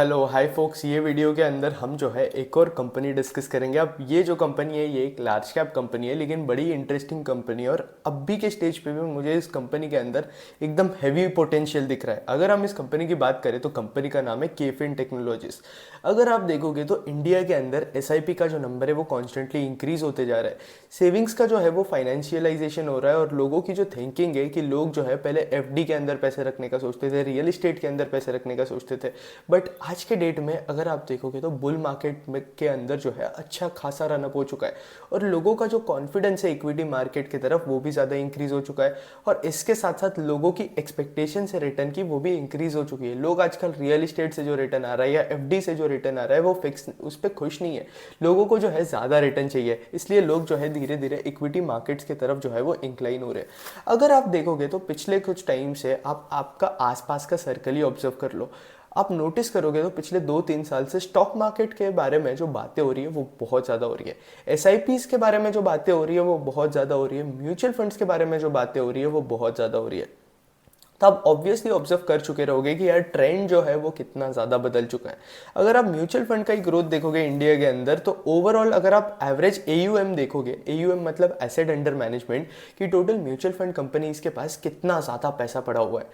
Hello hi focus, ये video के अंदर हम जो है एक और कंपनी डिस्कस करेंगे। अब ये जो कंपनी है ये एक लार्ज कैप कंपनी है, लेकिन बड़ी इंटरेस्टिंग कंपनी है और अभी के स्टेज पे भी मुझे इस कंपनी के अंदर एकदम हैवी पोटेंशियल दिख रहा है। अगर हम इस कंपनी की बात करें तो कंपनी का नाम है केफिन टेक्नोलॉजीज। अगर आप देखोगे तो इंडिया के अंदर एसआईपी का जो नंबर है वो कॉन्स्टेंटली इंक्रीज होते जा रहा है। सेविंग्स का जो है वो फाइनेंशियलाइजेशन हो रहा है और लोगों की जो थिंकिंग है कि लोग जो है पहले एफडी के अंदर पैसे रखने का सोचते थे, रियल इस्टेट के अंदर पैसे रखने का सोचते थे, बट आज के डेट में अगर आप देखोगे तो बुल मार्केट में के अंदर जो है अच्छा खासा रनअप हो चुका है और लोगों का जो कॉन्फिडेंस है इक्विटी मार्केट की तरफ वो भी ज़्यादा इंक्रीज हो चुका है। और इसके साथ साथ लोगों की एक्सपेक्टेशन से रिटर्न की वो भी इंक्रीज हो चुकी है। लोग आजकल रियल इस्टेट से जो रिटर्न आ रहा है या एफडी से जो रिटर्न आ रहा है वो फिक्स उस पर खुश नहीं है। लोगों को जो है ज़्यादा रिटर्न चाहिए, इसलिए लोग जो है धीरे धीरे इक्विटी मार्केट्स की तरफ जो है वो इंक्लाइन हो रहे हैं। अगर आप देखोगे तो पिछले कुछ टाइम से आप आपका आसपास का सर्कल ही ऑब्जर्व कर लो। आप नोटिस करोगे तो पिछले 2-3 साल से स्टॉक मार्केट के बारे में जो बातें हो रही है वो बहुत ज़्यादा हो रही है। एसआईपीज के बारे में जो बातें हो रही है वो बहुत ज़्यादा हो रही है। म्यूचुअल फंड्स के बारे में जो बातें हो रही है वो बहुत ज़्यादा हो रही है। तो आप ऑब्वियसली ऑब्जर्व कर चुके रहोगे कि यार ट्रेंड जो है वो कितना ज़्यादा बदल चुका है। अगर आप म्यूचुअल फंड का ही ग्रोथ देखोगे इंडिया के अंदर तो ओवरऑल अगर आप एवरेज एयूएम देखोगे, एयूएम मतलब एसेट अंडर मैनेजमेंट, कि टोटल म्यूचुअल फंड कंपनीज के पास कितना ज़्यादा पैसा पड़ा हुआ है,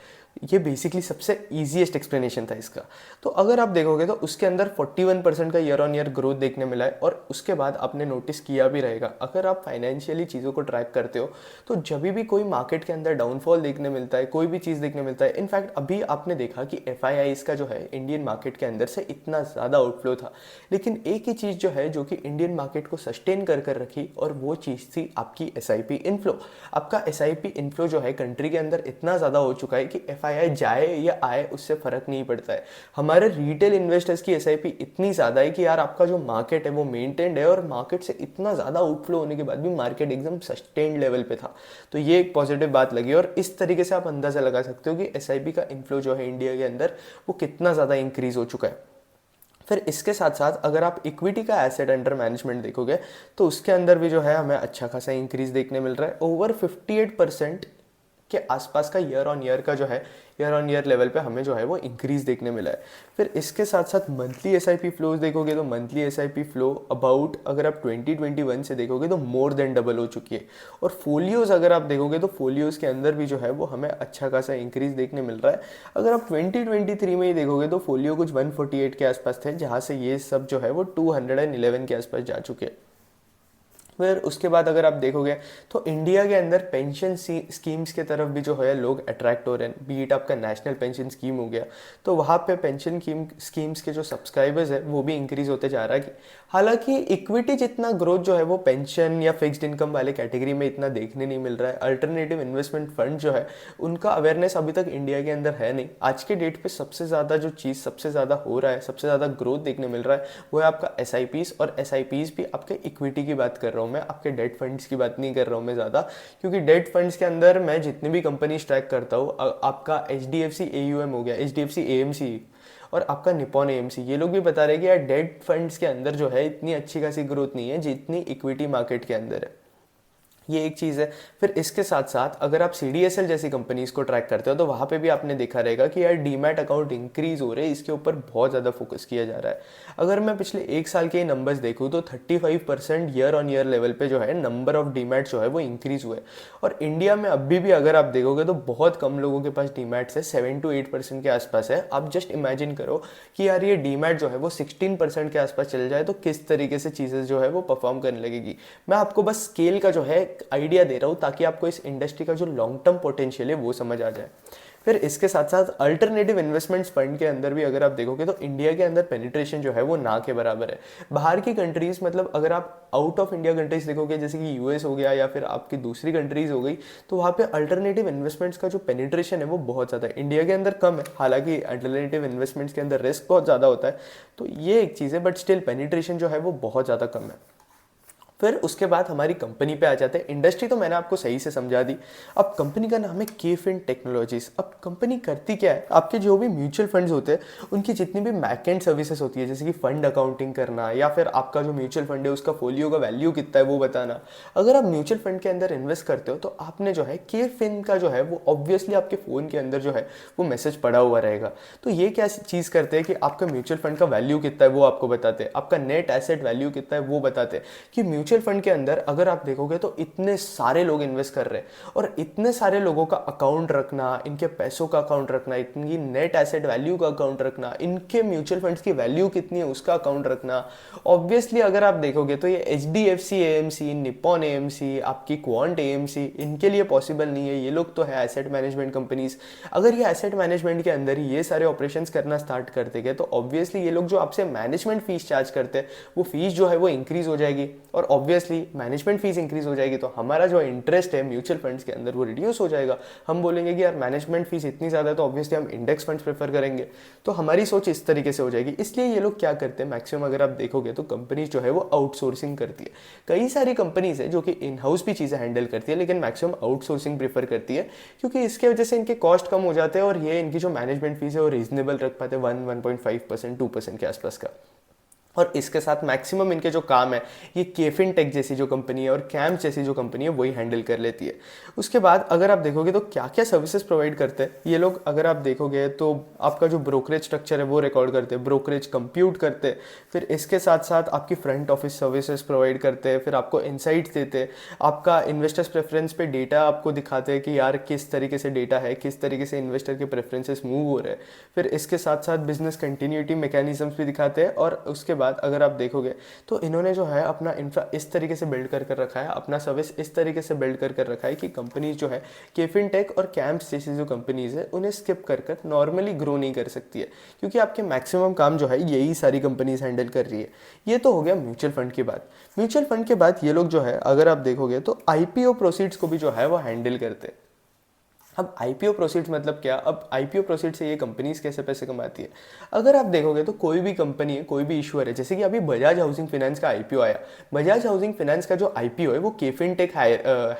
ये बेसिकली सबसे ईजीएस्ट एक्सप्लेनेशन था इसका। तो अगर आप देखोगे तो उसके अंदर 41% का ईयर ऑन ईयर ग्रोथ देखने मिला है। और उसके बाद आपने नोटिस किया भी रहेगा, अगर आप फाइनेंशियली चीज़ों को ट्रैक करते हो तो जब भी कोई मार्केट के अंदर डाउनफॉल देखने मिलता है, कोई भी चीज़ देखने मिलता है, इनफैक्ट अभी आपने देखा कि एफआईआईज का जो है इंडियन मार्केट के अंदर से इतना ज़्यादा आउटफ्लो था, लेकिन एक ही चीज़ जो है जो कि इंडियन मार्केट को सस्टेन कर कर रखी और वो चीज़ थी आपकी एसआईपी इनफ्लो। आपका एसआईपी इनफ्लो जो है कंट्री के अंदर इतना ज़्यादा हो चुका है कि एफआईआई जाए या आए उससे फ़र्क नहीं पड़ता है। हमारे रिटेल इन्वेस्टर्स की एसआईपी इतनी ज़्यादा है कि यार आपका जो मार्केट है वो मेंटेन्ड है और मार्केट से इतना ज़्यादा आउटफ्लो होने के बाद भी मार्केट एकदम सस्टेन्ड लेवल पे था। तो ये एक पॉजिटिव बात लगी और इस तरीके से आप अंदाज़ा लगा सकते हो कि एसआईपी का इनफ्लो जो है इंडिया के अंदर वो कितना ज़्यादा इंक्रीज हो चुका है। फिर इसके साथ साथ अगर आप इक्विटी का एसेट अंडर मैनेजमेंट देखोगे तो उसके अंदर भी जो है हमें अच्छा खासा इंक्रीज देखने मिल रहा है। ओवर 58% के आसपास का ईयर ऑन ईयर लेवल पे हमें जो है वो इंक्रीज देखने मिला है। फिर इसके साथ साथ मंथली एसआईपी फ्लोज देखोगे तो मंथली एसआईपी फ्लो अबाउट अगर आप 2021 से देखोगे तो मोर देन डबल हो चुकी है। और फोलियोज अगर आप देखोगे तो फोलियोज के अंदर भी जो है वो हमें अच्छा खासा इंक्रीज देखने मिल रहा है। अगर आप 2023 में ही देखोगे तो फोलियो कुछ 148 के आसपास थे, जहाँ से ये सब जो है वो 211 के आसपास जा चुके हैं। फिर उसके बाद अगर आप देखोगे तो इंडिया के अंदर पेंशन स्कीम्स के तरफ भी जो है लोग अट्रैक्ट हो रहे हैं। बीट आपका नेशनल पेंशन स्कीम हो गया तो वहाँ पे पेंशन स्कीम्स के जो सब्सक्राइबर्स है वो भी इंक्रीज होते जा रहा है। हालांकि इक्विटी जितना ग्रोथ जो है वो पेंशन या फिक्स्ड इनकम वाले कैटेगरी में इतना देखने नहीं मिल रहा है। अल्टरनेटिव इन्वेस्टमेंट फंड जो है उनका अवेयरनेस अभी तक इंडिया के अंदर है नहीं। आज के डेट पे सबसे ज़्यादा जो चीज़ सबसे ज़्यादा हो रहा है, सबसे ज़्यादा ग्रोथ देखने मिल रहा है वो है आपका एसआईपीज। और एसआईपीज भी आपके इक्विटी की बात कर रहा हूँ मैं, आपके डेट फंड्स की बात नहीं कर रहा हूँ मैं ज़्यादा, क्योंकि डेट फंड्स के अंदर मैं जितनी भी कंपनीज ट्रैक करता हूँ, आपका एचडीएफसी एयूएम हो गया, एचडीएफसी एएमसी और आपका निपॉन एएमसी, ये लोग भी बता रहे हैं कि यार डेट फंड्स के अंदर जो है इतनी अच्छी खासी ग्रोथ नहीं है जितनी इक्विटी मार्केट के अंदर है। ये एक चीज़ है। फिर इसके साथ साथ अगर आप सीडीएसएल जैसी कंपनीज को ट्रैक करते हो तो वहाँ पे भी आपने देखा रहेगा कि यार डीमैट अकाउंट इंक्रीज हो रहे हैं, इसके ऊपर बहुत ज़्यादा फोकस किया जा रहा है। अगर मैं पिछले एक साल के नंबर्स देखूँ तो 35% ईयर ऑन ईयर लेवल पे जो है नंबर ऑफ डीमैट जो है वो इंक्रीज हुए। और इंडिया में अभी भी अगर आप देखोगे तो बहुत कम लोगों के पास डीमैट्स है, 7 to 8% के आसपास है। आप जस्ट इमेजिन करो कि यार ये डीमैट जो है वो 16% के आसपास चल जाए तो किस तरीके से चीज़ें जो है वो परफॉर्म करने लगेगी। मैं आपको बस स्केल का जो है आइडिया दे रहा हूँ ताकि आपको इस इंडस्ट्री का जो लॉन्ग टर्म पोटेंशियल है वो समझ आ जाए। फिर इसके साथ साथ अल्टरनेटिव इन्वेस्टमेंट्स फंड के अंदर भी अगर आप देखोगे तो इंडिया के अंदर पेनिट्रेशन जो है वो ना के बराबर है। बाहर की कंट्रीज मतलब अगर आप आउट ऑफ इंडिया कंट्रीज देखोगे जैसे कि यूएस हो गया या फिर आपकी दूसरी कंट्रीज हो गई तो वहाँ पे अल्टरनेटिव इन्वेस्टमेंट्स का जो पेनिट्रेशन है वो बहुत ज़्यादा है, इंडिया के अंदर कम है। हालांकि अल्टरनेटिव इन्वेस्टमेंट्स के अंदर रिस्क बहुत ज़्यादा होता है, तो ये एक चीज़ है, बट स्टिल पेनिट्रेशन जो है वो बहुत ज़्यादा कम है। फिर उसके बाद हमारी कंपनी पे आ जाते हैं। इंडस्ट्री तो मैंने आपको सही से समझा दी। अब कंपनी का नाम है केफिन टेक्नोलॉजीज। अब कंपनी करती क्या है, आपके जो भी म्यूचुअल फंड्स होते हैं उनकी जितनी भी बैकएंड सर्विसेज होती है, जैसे कि फंड अकाउंटिंग करना या फिर आपका जो म्यूचुअल फंड है उसका फोलियो का वैल्यू कितना है वो बताना। अगर आप म्यूचुअल फंड के अंदर इन्वेस्ट करते हो तो आपने जो है केफिन का जो है वो ऑब्वियसली आपके फ़ोन के अंदर जो है वो मैसेज पड़ा हुआ रहेगा। तो ये क्या चीज़ करते हैं कि आपका म्यूचुअल फंड का वैल्यू कितना है वो आपको बताते हैं, आपका नेट एसेट वैल्यू कितना है वो बताते हैं। कि म्यूचुअल फंड के अंदर अगर आप देखोगे तो इतने सारे लोग इन्वेस्ट कर रहे हैं और इतने सारे लोगों का अकाउंट रखना, इनके पैसों का अकाउंट रखना, इतनी नेट एसेट वैल्यू का अकाउंट रखना, इनके म्यूचुअल फंड्स की वैल्यू कितनी है उसका अकाउंट रखना। ऑब्वियसली अगर आप देखोगे तो ये HDFC AMC, निप्पॉन AMC, आपकी क्वांट AMC, इनके लिए पॉसिबल नहीं है। ये लोग तो है एसेट मैनेजमेंट कंपनीज। अगर ये एसेट मैनेजमेंट के अंदर ही ये सारे ऑपरेशंस करना स्टार्ट कर देंगे तो ऑब्वियसली ये लोग जो आपसे मैनेजमेंट फीस चार्ज करते हैं वो फीस जो है वो इंक्रीज हो जाएगी और ऑब्वियसली मैनेजमेंट फीस इंक्रीज हो जाएगी तो हमारा जो इंटरेस्ट है म्यूचुअल फंड्स के अंदर वो रिड्यूस हो जाएगा। हम बोलेंगे कि यार मैनेजमेंट फीस इतनी ज़्यादा है तो ऑब्वियसली हम इंडेक्स फंड्स प्रेफर करेंगे। तो हमारी सोच इस तरीके से हो जाएगी। इसलिए ये लोग क्या करते हैं मैक्सिमम अगर आप देखोगे तो कंपनीज जो है वो आउटसोर्सिंग करती है। कई सारी कंपनीज है जो कि इन हाउस भी चीज़ें हैंडल करती है लेकिन मैक्सिमम आउटसोर्सिंग प्रेफर करती है क्योंकि इसके वजह से इनके कॉस्ट कम हो जाते हैं और ये इनकी जो मैनेजमेंट फीस है वो रीजनेबल रख पाते हैं, 1.5%, 2% के आसपास का। और इसके साथ मैक्सिमम इनके जो काम है ये केफिन टेक जैसी जो कंपनी है और कैम्प जैसी जो कंपनी है वही हैंडल कर लेती है। उसके बाद अगर आप देखोगे तो क्या क्या सर्विसेज प्रोवाइड करते हैं ये लोग, अगर आप देखोगे तो आपका जो ब्रोकरेज स्ट्रक्चर है वो रिकॉर्ड करते हैं, ब्रोकरेज कंप्यूट करते हैं, फिर इसके साथ साथ आपकी फ्रंट ऑफिस सर्विसेज प्रोवाइड करते हैं, फिर आपको इनसाइट्स देते हैं, आपका इन्वेस्टर्स प्रेफरेंस पे डेटा आपको दिखाते हैं कि यार किस तरीके से डेटा है, किस तरीके से इन्वेस्टर के प्रेफरेंसेस मूव हो रहे हैं। फिर इसके साथ साथ बिजनेस कंटिन्यूटी मैकेनिज्म्स भी दिखाते हैं और उसके बाद अगर आप देखोगे तो इन्होंने जो है अपना इंफ्रा इस तरीके से बिल्ड कर कर रखा है, अपना सर्विस इस तरीके से बिल्ड कर कर रखा है कि कंपनीज जो है केफिन टेक और कैंप्स जैसी जो कंपनीज है उन्हें स्किप कर कर नॉर्मली ग्रो नहीं कर सकती है क्योंकि आपके मैक्सिमम काम जो है यही सारी कंपनीज हैंडल कर रही है। ये तो हो गया म्यूचुअल फंड की बात। म्यूचुअल फंड के बाद ये लोग जो है अगर आप देखोगे तो IPO प्रोसीड्स को भी जो है वो हैंडल करते हैं। अब IPO प्रोसीड्स मतलब क्या, अब IPO प्रोसीड से ये कंपनीज कैसे पैसे कमाती है। अगर आप देखोगे तो कोई भी कंपनी है, कोई भी इशूअर है, जैसे कि अभी बजाज हाउसिंग फाइनेंस का IPO आया, बजाज हाउसिंग फाइनेंस का जो IPO है वो केफिन टेक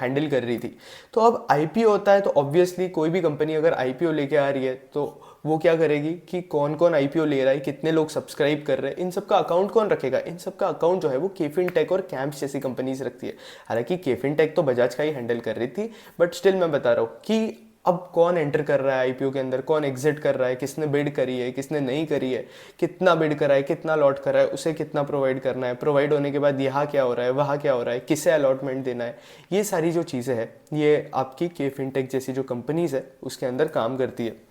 हैंडल कर रही थी। तो अब IPO होता है तो ऑब्वियसली कोई भी कंपनी अगर IPO लेके आ रही है तो वो क्या करेगी कि कौन कौन IPO ले रहा है, कितने लोग सब्सक्राइब कर रहे हैं, इन सबका अकाउंट कौन रखेगा। इन सबका अकाउंट जो है वो केफिन टेक और कैंप्स जैसी कंपनीज रखती है। हालांकि केफिन टेक तो बजाज का ही हैंडल कर रही थी बट स्टिल मैं बता रहा हूँ कि अब कौन एंटर कर रहा है IPO के अंदर, कौन एग्जिट कर रहा है, किसने बिड करी है, किसने नहीं करी है, कितना बिड करा है, कितना अलॉट करा है, उसे कितना प्रोवाइड करना है, प्रोवाइड होने के बाद यहाँ क्या हो रहा है, वहाँ क्या हो रहा है, किसे अलॉटमेंट देना है, ये सारी जो चीज़ें हैं ये आपकी केफिन टेक जैसी जो कंपनीज है उसके अंदर काम करती है।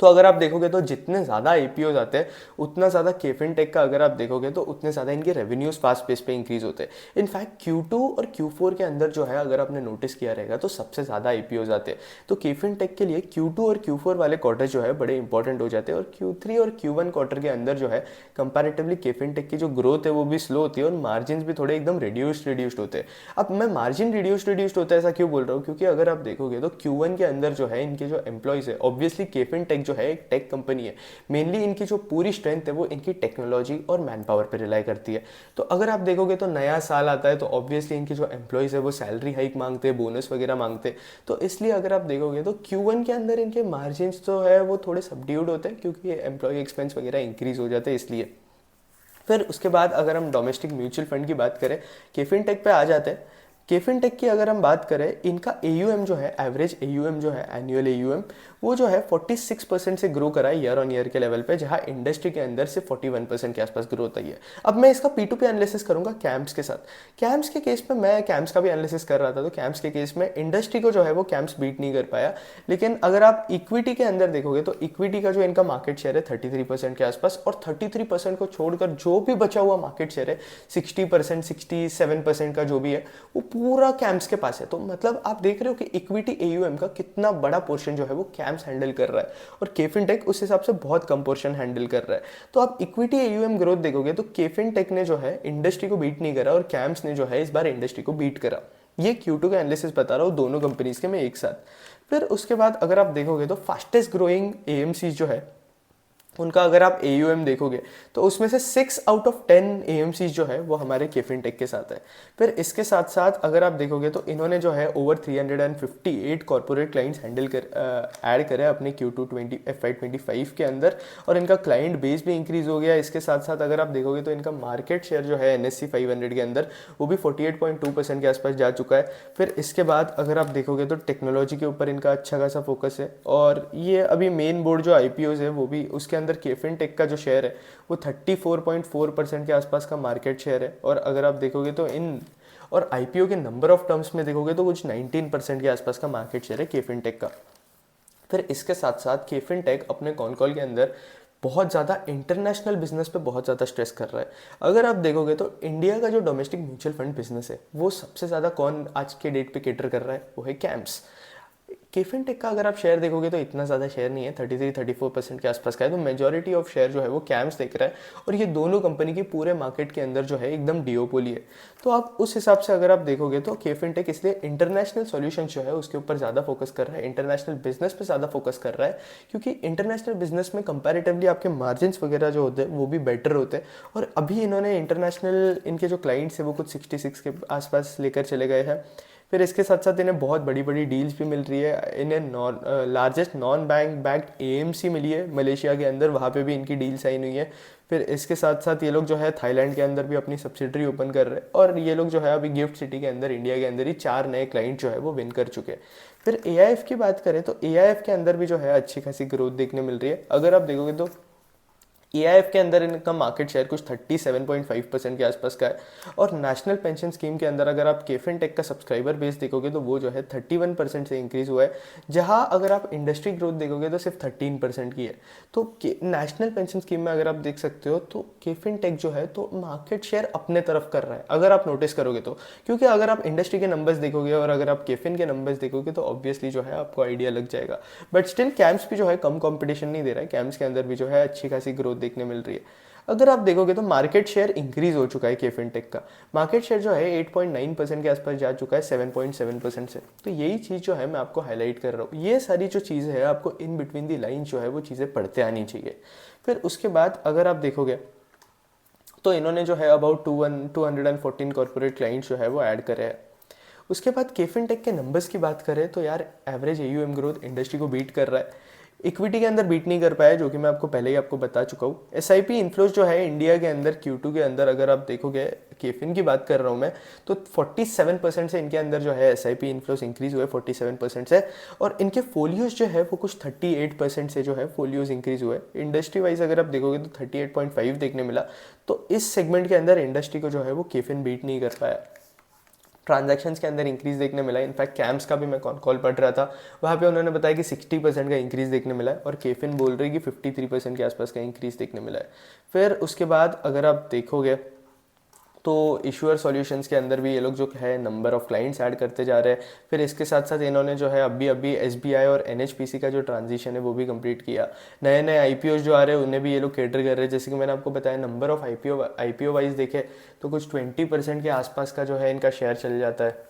तो अगर आप देखोगे तो जितने ज़्यादा IPOs आते हैं उतना ज़्यादा केफिन टेक का अगर आप देखोगे तो उतने ज़्यादा इनके रेवेन्यूज़ फास्ट पेस पे इंक्रीज होते हैं। इनफैक्ट Q2 और Q4 के अंदर जो है अगर आपने नोटिस किया रहेगा तो सबसे ज़्यादा IPOs आते हैं। तो केफिन टेक के लिए Q2 और Q4 वाले क्वार्टर जो है बड़े इंपॉर्टेंट हो जाते हैं और Q3 और Q1 क्वार्टर के अंदर जो है कंपैरेटिवली केफिन टेक की जो ग्रोथ है वो भी स्लो होती है और मार्जिन भी थोड़े एकदम रिड्यूस्ड होते हैं। अब मैं मार्जिन रिड्यूस्ड होता है ऐसा क्यों बोल रहा हूँ, क्योंकि अगर आप देखोगे तो Q1 के अंदर जो है इनके जो एम्प्लॉयज़ है, ऑब्वियसली केफिन टेक जो है एक टेक कंपनी है, मेनली इनकी जो पूरी स्ट्रेंथ है वो इनकी टेक्नोलॉजी और मैन पावर पर रिलाई करती है। तो अगर आप देखोगे तो नया साल आता है तो ऑब्वियसली इनकी जो एम्प्लॉयज़ है वो सैलरी हाइक मांगते हैं, बोनस वगैरह मांगते हैं। तो इसलिए अगर आप देखोगे तो Q1 के अंदर इनके मार्जिन तो है वो थोड़े सबड्यूड होते हैं क्योंकि एम्प्लॉय एक्सपेंस वगैरह इंक्रीज हो जाते हैं इसलिए। फिर उसके बाद अगर हम डोमेस्टिक म्यूचुअल फंड की बात करें, केफिन टेक पे आ जाते हैं। केफिन टेक की अगर हम बात करें, इनका AUM जो है, एवरेज AUM जो है, एनुअल AUM वो जो है 46% से ग्रो करा है ईयर ऑन ईयर के लेवल पे, जहां इंडस्ट्री के अंदर से 41% के आसपास ग्रोथ आई है। अब मैं इसका P2P एनालिसिस करूंगा कैंप्स के साथ। कैंप्स के केस में मैं कैंप्स का भी एनालिसिस कर रहा था तो कैंप्स के केस में इंडस्ट्री को जो है वो कैंप्स बीट नहीं कर पाया। लेकिन अगर आप इक्विटी के अंदर देखोगे तो इक्विटी का जो इनका मार्केट शेयर है 33% के आसपास, और 33% को छोड़कर जो भी बचा हुआ मार्केट शेयर है 60%, 67% का जो भी है वो पूरा कैंप्स के पास है। तो मतलब आप देख रहे हो कि इक्विटी AUM का कितना बड़ा पोर्शन जो है वो कैंप्स हैंडल कर रहा है और केफिन टेक उस हिसाब से बहुत कम पोर्शन हैंडल कर रहा है। तो आप इक्विटी AUM ग्रोथ देखोगे तो केफिन टेक ने जो है इंडस्ट्री को बीट नहीं करा और कैंप्स ने जो है इस बार इंडस्ट्री को बीट करा। ये Q2 का एनालिसिस बता रहा हूँ दोनों कंपनीज के मैं एक साथ। फिर उसके बाद अगर आप देखोगे तो फास्टेस्ट ग्रोइंग AMCs जो है उनका अगर आप AUM देखोगे तो उसमें से 6 आउट ऑफ 10 AMCs जो है वो हमारे केफिन टेक के साथ है। फिर इसके साथ साथ अगर आप देखोगे तो इन्होंने जो है ओवर 358 कॉर्पोरेट क्लाइंट्स हैंडल कर ऐड करे अपने Q2 FY25 के अंदर, और इनका क्लाइंट बेस भी इंक्रीज हो गया। इसके साथ साथ अगर आप देखोगे तो इनका मार्केट शेयर जो है NSE 500 के अंदर वो भी 48.2% के आसपास जा चुका है। फिर इसके बाद अगर आप देखोगे तो टेक्नोलॉजी के ऊपर इनका अच्छा खासा फोकस है, और ये अभी मेन बोर्ड जो IPOs है वो भी उसके अंदर केफिन टेक का जो शेयर है वो 34.4% के आसपास का मार्केट शेयर है। और अगर आप देखोगे तो और IPO के नंबर ऑफ टर्म्स में देखोगे तो कुछ 19% के आसपास का मार्केट शेयर है केफिन टेक का। फिर इसके साथ साथ केफिन टेक अपने कॉन कॉल के अंदर बहुत ज़्यादा इंटरनेशनल बिजनेस पे बहुत ज़्यादा स्ट्रेस कर रहा है। अगर आप देखोगे तो इंडिया का जो डोमेस्टिक म्यूचुअल फंड बिजनेस है वो सबसे ज़्यादा कौन आज के डेट पे केटर कर रहा है, वो है कैम्स। केफिन टेक का अगर आप शेयर देखोगे तो इतना ज़्यादा शेयर नहीं है, 33-34% के आसपास का है, तो मेजॉरिटी ऑफ शेयर जो है वो कैम्स देख रहा है। और ये दोनों कंपनी की पूरे मार्केट के अंदर जो है एकदम डिओपोली है। तो आप उस हिसाब से अगर आप देखोगे तो केफिन टेक इसलिए इंटरनेशनल सॉल्यूशन जो है उसके ऊपर ज़्यादा फोकस कर रहा है, इंटरनेशनल बिजनेस पे ज़्यादा फोकस कर रहा है, क्योंकि इंटरनेशनल बिजनेस में कंपैरेटिवली आपके मार्जिन वगैरह जो होते हैं वो भी बेटर होते हैं। और अभी इन्होंने इंटरनेशनल इनके जो क्लाइंट्स है वो कुछ 66 के आसपास लेकर चले गए हैं। फिर इसके साथ साथ इन्हें बहुत बड़ी बड़ी डील्स भी मिल रही है। इन्हें largest non bank backed AMC मिली है मलेशिया के अंदर, वहाँ पे भी इनकी डील साइन हुई है। फिर इसके साथ साथ ये लोग जो है थाईलैंड के अंदर भी अपनी सब्सिडरी ओपन कर रहे हैं, और ये लोग जो है अभी गिफ्ट सिटी के अंदर इंडिया के अंदर ही 4 नए क्लाइंट जो है वो विन कर चुके हैं। फिर AIF की बात करें तो AIF के अंदर भी जो है अच्छी खासी ग्रोथ देखने मिल रही है। अगर आप देखोगे तो AIF के अंदर इनका मार्केट शेयर कुछ 37.5% के आसपास का है। और नेशनल पेंशन स्कीम के अंदर अगर आप केफिन टेक का सब्सक्राइबर बेस देखोगे तो वो जो है 31% से इंक्रीज हुआ है, जहां अगर आप इंडस्ट्री ग्रोथ देखोगे तो सिर्फ 13% की है। तो नेशनल पेंशन स्कीम में अगर आप देख सकते हो तो केफिन टेक जो है तो मार्केट शेयर अपने तरफ कर रहा है, अगर आप नोटिस करोगे तो। क्योंकि अगर आप इंडस्ट्री के नंबर्स देखोगे और अगर आप केफिन के नंबर्स देखोगे तो ऑब्वियसली जो है आपको आइडिया लग जाएगा। बट स्टिल कैम्स भी जो है कम कॉम्पिटिशन नहीं दे रहा है, कैम्स के अंदर भी जो है अच्छी खासी ग्रोथ देखने मिल रही है। अगर आप देखोगे तो मार्केट शेयर इंक्रीज हो चुका है केफिन टेक का। मार्केट शेयर जो है 8.9% के आसपास जा चुका है 7.7% से। तो यही चीज़ जो है मैं आपको हाईलाइट कर रहा हूँ। ये सारी जो चीज़ें हैं आपको इन बिटवीन दी लाइन जो है वो चीज़ें पढ़ते आनी चाहिए। फिर उसके बाद अगर आप देखोगे तो इन्होंने जो है अबाउट 214 कॉर्पोरेट क्लाइंट्स जो है वो ऐड करे हैं। उसके बाद केफिन टेक के नंबर्स की बात करें तो यार एवरेज AUM ग्रोथ इंडस्ट्री को बीट कर रहा है, इक्विटी के अंदर बीट नहीं कर पाया, जो कि मैं आपको पहले ही आपको बता चुका हूँ। SIP इन्फ्लोज जो है इंडिया के अंदर Q2 के अंदर अगर आप देखोगे, केफिन की बात कर रहा हूँ मैं, तो 47% से इनके अंदर जो है SIP इन्फ्लोज इंक्रीज हुए 47% से। और इनके फोलियोज जो है वो कुछ 38% से जो है फोलियोज इंक्रीज हुए। इंडस्ट्री वाइज अगर आप देखोगे तो 38.5 देखने मिला। तो इस सेगमेंट के अंदर इंडस्ट्री को जो है वो केफिन बीट नहीं कर पाया। ट्रांजैक्शंस के अंदर इंक्रीज देखने मिला है। इनफैक्ट कैम्स का भी मैं कॉल पढ़ रहा था, वहाँ पे उन्होंने बताया कि 60% का इंक्रीज देखने मिला है, और केफिन बोल रही है कि 53% के आसपास का इंक्रीज देखने मिला है। फिर उसके बाद अगर आप देखोगे तो इशूअर सॉल्यूशंस के अंदर भी ये लोग जो है नंबर ऑफ क्लाइंट्स ऐड करते जा रहे हैं। फिर इसके साथ साथ इन्होंने जो है अभी SBI और NHPC का जो ट्रांजिशन है वो भी कंप्लीट किया। नए नए IPOs जो आ रहे हैं उन्हें भी ये लोग केटर कर रहे हैं। जैसे कि मैंने आपको बताया नंबर ऑफ IPO वाइज देखे तो कुछ 20% के आसपास का जो है इनका शेयर चल जाता है।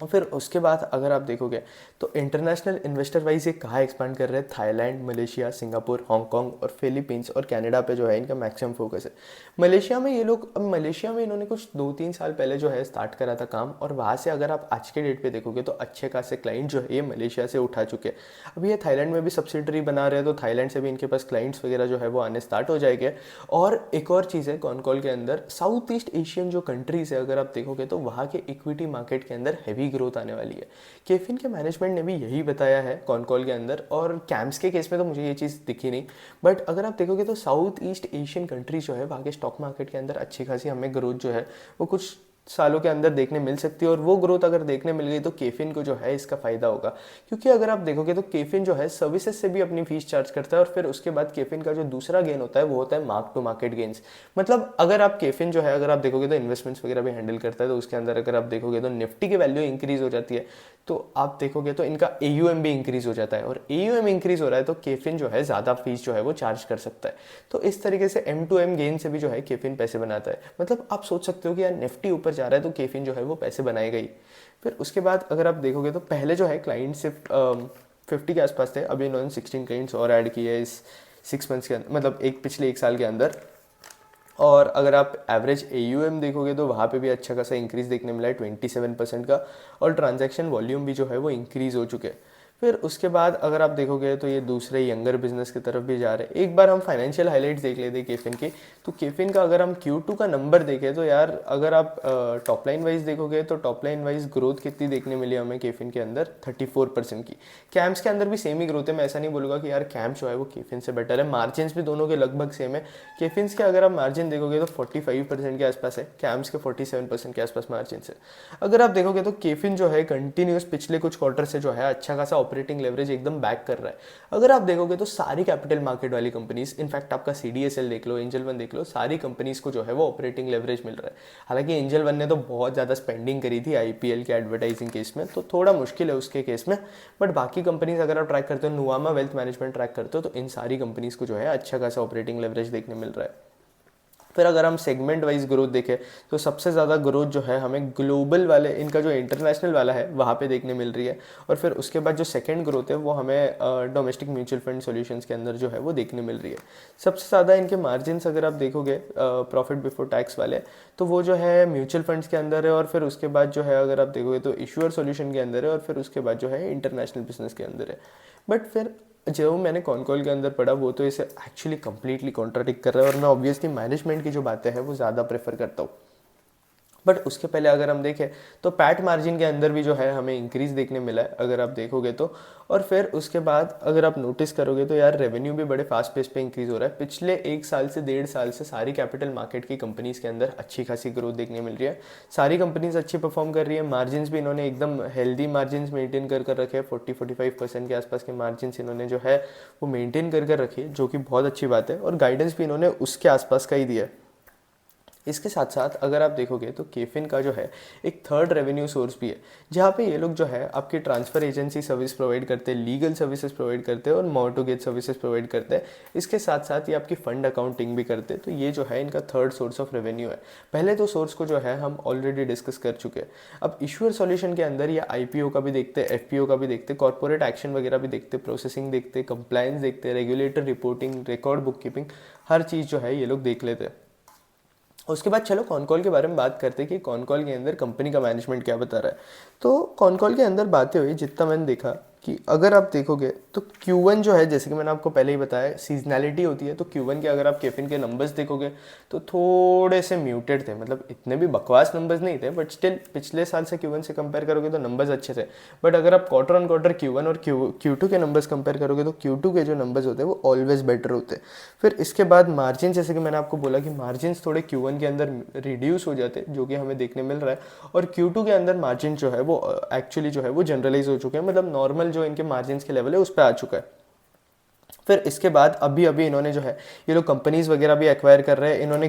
और फिर उसके बाद अगर आप देखोगे तो इंटरनेशनल इन्वेस्टर वाइज ये कहाँ एक्सपांड कर रहे हैं, थाईलैंड, मलेशिया, सिंगापुर, हांगकांग और फिलीपींस और कनाडा पे जो है इनका मैक्सिमम फोकस है। मलेशिया में ये लोग, अब मलेशिया में इन्होंने कुछ 2-3 साल पहले जो है स्टार्ट करा था काम, और वहाँ से अगर आप आज के डेट पे देखोगे तो अच्छे खासे क्लाइंट जो है ये मलेशिया से उठा चुके हैं। अभी ये थाईलैंड में भी सब्सिडरी बना रहे हैं, तो थाईलैंड से भी इनके पास क्लाइंट्स वगैरह जो है वो आने स्टार्ट हो जाएंगे। और एक और चीज़ है कॉन कॉल के अंदर, साउथ ईस्ट एशियन जो कंट्रीज है अगर आप देखोगे तो वहाँ के इक्विटी मार्केट के अंदर हैवी ग्रोथ आने वाली है। केफिन के मैनेजमेंट ने भी यही बताया है कॉन कॉल के अंदर, और कैम्स के केस में तो मुझे ये चीज़ दिखी नहीं। बट अगर आप देखोगे तो साउथ ईस्ट एशियन कंट्रीज जो है वहाँ के स्टॉक मार्केट के अंदर अच्छी खासी हमें ग्रोथ जो है वो कुछ सालों के अंदर देखने मिल सकती है। और वो ग्रोथ अगर देखने मिल गई तो केफिन को जो है इसका फ़ायदा होगा, क्योंकि अगर आप देखोगे तो केफिन जो है सर्विसेज से भी अपनी फीस चार्ज करता है। और फिर उसके बाद केफिन का जो दूसरा गेन होता है वो होता है मार्क टू मार्केट गेन्स। मतलब अगर आप केफिन जो है अगर आप देखोगे तो इन्वेस्टमेंट्स वगैरह भी हैंडल करता है, तो उसके अंदर अगर आप देखोगे तो निफ्टी की वैल्यू इंक्रीज हो जाती है, तो आप देखोगे तो इनका AUM भी इंक्रीज हो जाता है। और AUM इंक्रीज हो रहा है तो केफिन जो है ज़्यादा फीस जो है वो चार्ज कर सकता है। तो इस तरीके से M2M गेन से भी जो है केफिन पैसे बनाता है। मतलब आप सोच सकते हो कि यार निफ्टी ऊपर जा रहा है तो केफिन जो है वो पैसे बनाएगा ही। फिर उसके बाद अगर आप देखोगे तो पहले जो है क्लाइंट सिर्फ 50 के आसपास थे, अभी इन्होंने 16 क्लाइंट्स और ऐड किए हैं इस 6 मंथ्स के अंदर, मतलब पिछले 1 साल के अंदर। और अगर आप एवरेज AUM देखोगे तो वहाँ पे भी अच्छा खासा इंक्रीज देखने मिला है 27% का, और ट्रांजैक्शन वॉल्यूम भी जो है वो इंक्रीज हो चुके हैं। फिर उसके बाद अगर आप देखोगे तो ये दूसरे यंगर बिजनेस की तरफ भी जा रहे हैं। एक बार हम फाइनेंशियल हाइलाइट्स देख लेते हैं केफिन की। तो केफिन का अगर हम Q2 का नंबर देखें तो यार अगर आप टॉप लाइन वाइज देखोगे तो टॉप लाइन वाइज ग्रोथ कितनी देखने मिली हमें केफिन के अंदर, 34% की। कैम्प्स के अंदर भी सेम ही ग्रोथ है, मैं ऐसा नहीं बोलूँगा कि यार कैम्प जो है वो केफिन से बेटर है। मार्जिन भी दोनों के लगभग सेम है। केफिन के अगर आप मार्जिन देखोगे तो 45% के आसपास है, कैम्प्स के 47% के आसपास मार्जिन है। अगर आप देखोगे तो केफिन जो है कंटिन्यूस पिछले कुछ क्वार्टर से जो है अच्छा खासा ऑपरेटिंग लेवरेज एकदम बैक कर रहा है। अगर आप देखोगे तो सारी कैपिटल मार्केट वाली कंपनीज, इनफैक्ट आपका CDSL देख लो, एंजल वन देख लो, सारी कंपनीज को जो है वो ऑपरेटिंग लेवरेज मिल रहा है। हालांकि एंजल वन ने तो बहुत ज़्यादा स्पेंडिंग करी थी IPL के एडवर्टाइजिंग केस में, तो थोड़ा मुश्किल है उसके केस में। बट बाकी कंपनीज अगर आप ट्रैक करते हो, नुवामा वेल्थ मैनेजमेंट ट्रैक करते हो, तो इन सारी कंपनीज को जो है अच्छा खासा ऑपरेटिंग लेवरेज देखने मिल रहा है। फिर अगर हम सेगमेंट वाइज ग्रोथ देखें तो सबसे ज़्यादा ग्रोथ जो है हमें ग्लोबल वाले, इनका जो इंटरनेशनल वाला है वहाँ पे देखने मिल रही है। और फिर उसके बाद जो सेकंड ग्रोथ है वो हमें डोमेस्टिक म्यूचुअल फंड सॉल्यूशंस के अंदर जो है वो देखने मिल रही है। सबसे ज़्यादा इनके मार्जिन्स अगर आप देखोगे प्रॉफिट बिफोर टैक्स वाले, तो वो जो है म्यूचुअल फंड्स के अंदर है, और फिर उसके बाद जो है अगर आप देखोगे तो इशूअर सॉल्यूशन के अंदर है, और फिर उसके बाद जो है इंटरनेशनल बिजनेस के अंदर है। बट फिर जो मैंने कॉन कॉल के अंदर पढ़ा वो तो इसे एक्चुअली कंप्लीटली कॉन्ट्राडिक्ट कर रहा है, और मैं ऑब्वियसली मैनेजमेंट की जो बातें हैं वो ज़्यादा प्रेफर करता हूँ। बट उसके पहले अगर हम देखें तो पैट मार्जिन के अंदर भी जो है हमें इंक्रीज देखने मिला है अगर आप देखोगे तो। और फिर उसके बाद अगर आप नोटिस करोगे तो यार रेवेन्यू भी बड़े फास्ट पेस पे इंक्रीज हो रहा है। पिछले 1 साल से 1.5 साल से सारी कैपिटल मार्केट की कंपनीज के अंदर अच्छी खासी ग्रोथ देखने मिल रही है। सारी कंपनीज अच्छी परफॉर्म कर रही है। मार्जिन भी इन्होंने एकदम हेल्दी मार्जिन मेंटेन कर रखे हैं, 40-45% के आसपास के मार्जिन इन्होंने जो है वो मेंटेन कर रखी है, जो कि बहुत अच्छी बात है। और गाइडेंस भी इन्होंने उसके आसपास का ही दिया है। इसके साथ साथ अगर आप देखोगे तो केफिन का जो है एक थर्ड रेवेन्यू सोर्स भी है, जहाँ पे ये लोग जो है आपकी ट्रांसफ़र एजेंसी सर्विस प्रोवाइड करते हैं, लीगल सर्विसेज प्रोवाइड करते हैं और मॉर्टगेज सर्विसेज प्रोवाइड करते हैं। इसके साथ साथ ये आपकी फंड अकाउंटिंग भी करते हैं। तो ये जो है इनका थर्ड सोर्स ऑफ रेवेन्यू है। पहले दो सोर्स को जो है हम ऑलरेडी डिस्कस कर चुके हैं। अब इशूअर सॉल्यूशन के अंदर ये IPO का भी देखते हैं, FPO का भी देखते हैं, कॉर्पोरेट एक्शन वगैरह भी देखते हैं, प्रोसेसिंग देखते हैं, कंप्लायंस देखते हैं, regulator reporting, record book keeping, हर चीज़ जो है ये लोग देख लेते हैं। उसके बाद चलो कॉनकॉल के बारे में बात करते हैं कि कॉनकॉल के अंदर कंपनी का मैनेजमेंट क्या बता रहा है। तो कॉनकॉल के अंदर बातें हुई, जितना मैंने देखा कि अगर आप देखोगे तो Q1 जो है, जैसे कि मैंने आपको पहले ही बताया, सीजनैलिटी होती है। तो Q1 के अगर आप केफिन के नंबर्स देखोगे तो थोड़े से म्यूटेड थे, मतलब इतने भी बकवास नंबर्स नहीं थे, बट स्टिल पिछले साल से Q1 से कंपेयर करोगे तो नंबर्स अच्छे थे। बट अगर आप क्वार्टर ऑन क्वार्टर Q1 और Q2 के नंबर्स कंपेयर करोगे तो Q2 के जो नंबर्स होते हैं वो ऑलवेज बेटर होते हैं। फिर इसके बाद मार्जिन, जैसे कि मैंने आपको बोला कि मार्जिन थोड़े Q1 के अंदर रिड्यूस हो जाते हैं, जो कि हमें देखने मिल रहा है। और Q2 के अंदर मार्जिन जो है वो एक्चुअली जो है वो जनरलाइज हो चुके हैं, मतलब नॉर्मल जो इनके मार्जिन के लेवल है उस पर आ चुका है। फिर इसके बाद अभी अभी इन्होंने जो है ये लोग कंपनीज वगैरह भी एक्वायर कर रहे हैं। इन्होंने